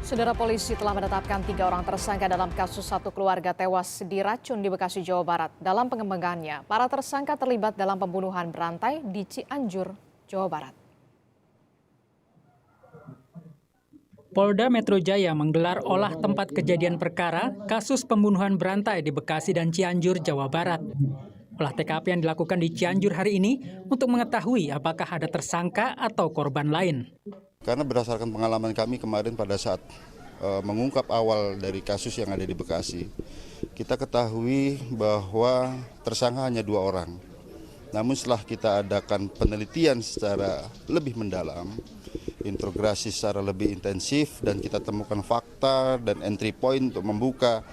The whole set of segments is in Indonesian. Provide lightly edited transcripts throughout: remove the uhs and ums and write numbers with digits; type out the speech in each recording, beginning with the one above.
Saudara, polisi telah menetapkan 3 orang tersangka dalam kasus satu keluarga tewas diracun di Bekasi, Jawa Barat. Dalam pengembangannya, para tersangka terlibat dalam pembunuhan berantai di Cianjur, Jawa Barat. Polda Metro Jaya menggelar olah tempat kejadian perkara kasus pembunuhan berantai di Bekasi dan Cianjur, Jawa Barat. Olah TKP yang dilakukan di Cianjur hari ini untuk mengetahui apakah ada tersangka atau korban lain. Karena berdasarkan pengalaman kami kemarin pada saat mengungkap awal dari kasus yang ada di Bekasi, kita ketahui bahwa tersangka hanya 2 orang. Namun setelah kita adakan penelitian secara lebih mendalam, integrasi secara lebih intensif, dan kita temukan fakta dan entry point untuk membuka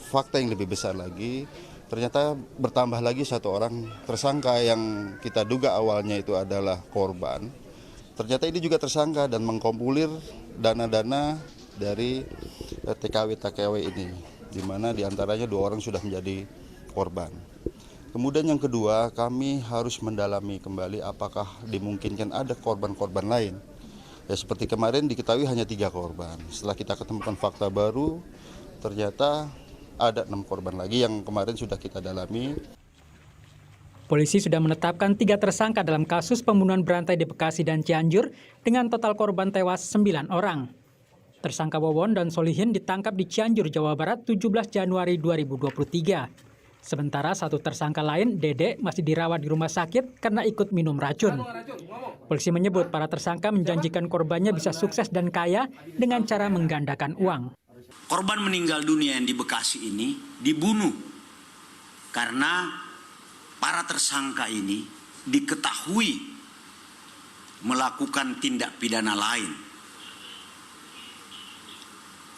fakta yang lebih besar lagi, ternyata bertambah lagi 1 orang tersangka yang kita duga awalnya itu adalah korban. Ternyata ini juga tersangka dan mengkumpulir dana-dana dari TKW ini, di mana diantaranya 2 orang sudah menjadi korban. Kemudian yang kedua, kami harus mendalami kembali apakah dimungkinkan ada korban-korban lain. Ya, seperti kemarin diketahui hanya 3 korban. Setelah kita ketemukan fakta baru, ternyata ada 6 korban lagi yang kemarin sudah kita dalami. Polisi sudah menetapkan 3 tersangka dalam kasus pembunuhan berantai di Bekasi dan Cianjur dengan total korban tewas 9 orang. Tersangka Wawon dan Solihin ditangkap di Cianjur, Jawa Barat 17 Januari 2023. Sementara 1 tersangka lain, Dede, masih dirawat di rumah sakit karena ikut minum racun. Polisi menyebut para tersangka menjanjikan korbannya bisa sukses dan kaya dengan cara menggandakan uang. Korban meninggal dunia yang di Bekasi ini dibunuh karena para tersangka ini diketahui melakukan tindak pidana lain.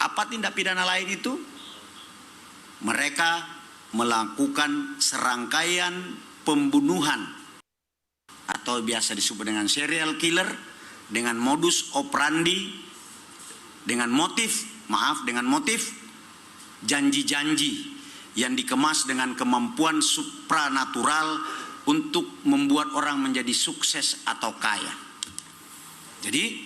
Apa tindak pidana lain itu? Mereka melakukan serangkaian pembunuhan atau biasa disebut dengan serial killer dengan modus operandi, dengan motif janji-janji yang dikemas dengan kemampuan supranatural untuk membuat orang menjadi sukses atau kaya. Jadi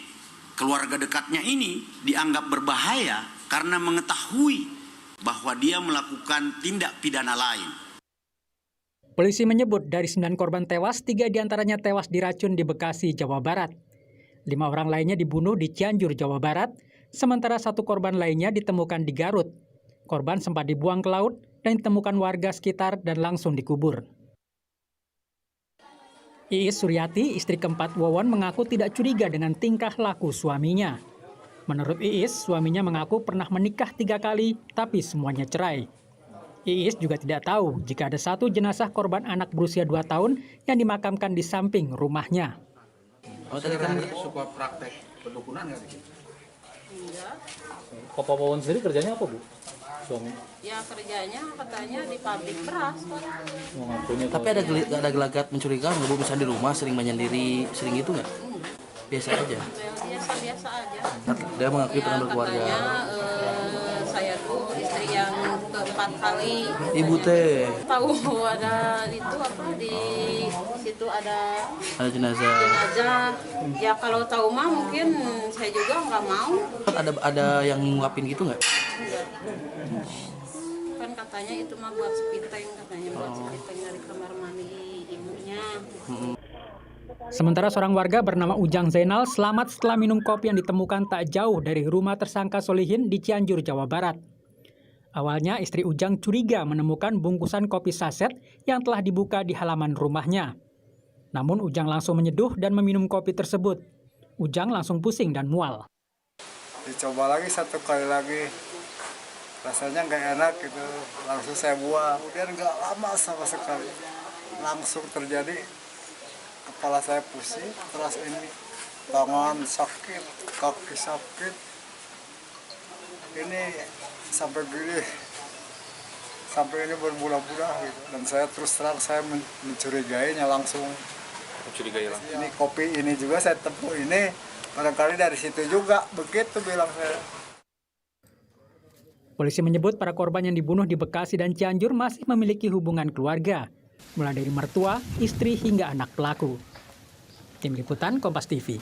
keluarga dekatnya ini dianggap berbahaya karena mengetahui bahwa dia melakukan tindak pidana lain. Polisi menyebut dari 9 korban tewas, 3 diantaranya tewas diracun di Bekasi, Jawa Barat. 5 orang lainnya dibunuh di Cianjur, Jawa Barat, sementara 1 korban lainnya ditemukan di Garut. Korban sempat dibuang ke laut dan ditemukan warga sekitar dan langsung dikubur. Iis Suryati, istri keempat Wawon, mengaku tidak curiga dengan tingkah laku suaminya. Menurut Iis, suaminya mengaku pernah menikah 3 kali, tapi semuanya cerai. Iis juga tidak tahu jika ada 1 jenazah korban anak berusia 2 tahun yang dimakamkan di samping rumahnya. Oh, tadi kan suka praktek perdukunan nggak sih? Enggak. Papa Wawon sendiri kerjanya apa, Bu? Suami? Ya kerjanya katanya di pabrik beras. Tapi ada gelagat mencurigakan nggak, Bu? Misalnya di rumah sering menyendiri, sering gitu nggak? Biasa aja. Biasa aja. Dia mengakui pernah berkeluarga. Katanya saya tuh istri yang keempat kali. Ibu teh Tahu ada itu apa di situ ada jenazah. Ya kalau tahu mah mungkin saya juga nggak mau. Ada yang ngungkapin gitu nggak? Enggak. Kan katanya itu mah buat sepiteng, katanya buat sepiteng dari kamar mandi ibunya. Sementara seorang warga bernama Ujang Zainal selamat setelah minum kopi yang ditemukan tak jauh dari rumah tersangka Solihin di Cianjur, Jawa Barat. Awalnya istri Ujang curiga menemukan bungkusan kopi saset yang telah dibuka di halaman rumahnya. Namun Ujang langsung menyeduh dan meminum kopi tersebut. Ujang langsung pusing dan mual. Dicoba lagi 1 kali lagi, rasanya nggak enak gitu, langsung saya buang. Kemudian nggak lama sama sekali, langsung terjadi kepala saya pusing, terus ini tangan sakit, kaki sakit, ini sampai gini, sampai ini berbulan-bulan gitu. Dan saya terus terang saya mencurigainya langsung. Ini kopi ini juga saya tempuh ini, barangkali dari situ juga, begitu bilang saya. Polisi menyebut para korban yang dibunuh di Bekasi dan Cianjur masih memiliki hubungan keluarga, mulai dari mertua, istri, hingga anak pelaku. Tim Liputan Kompas TV.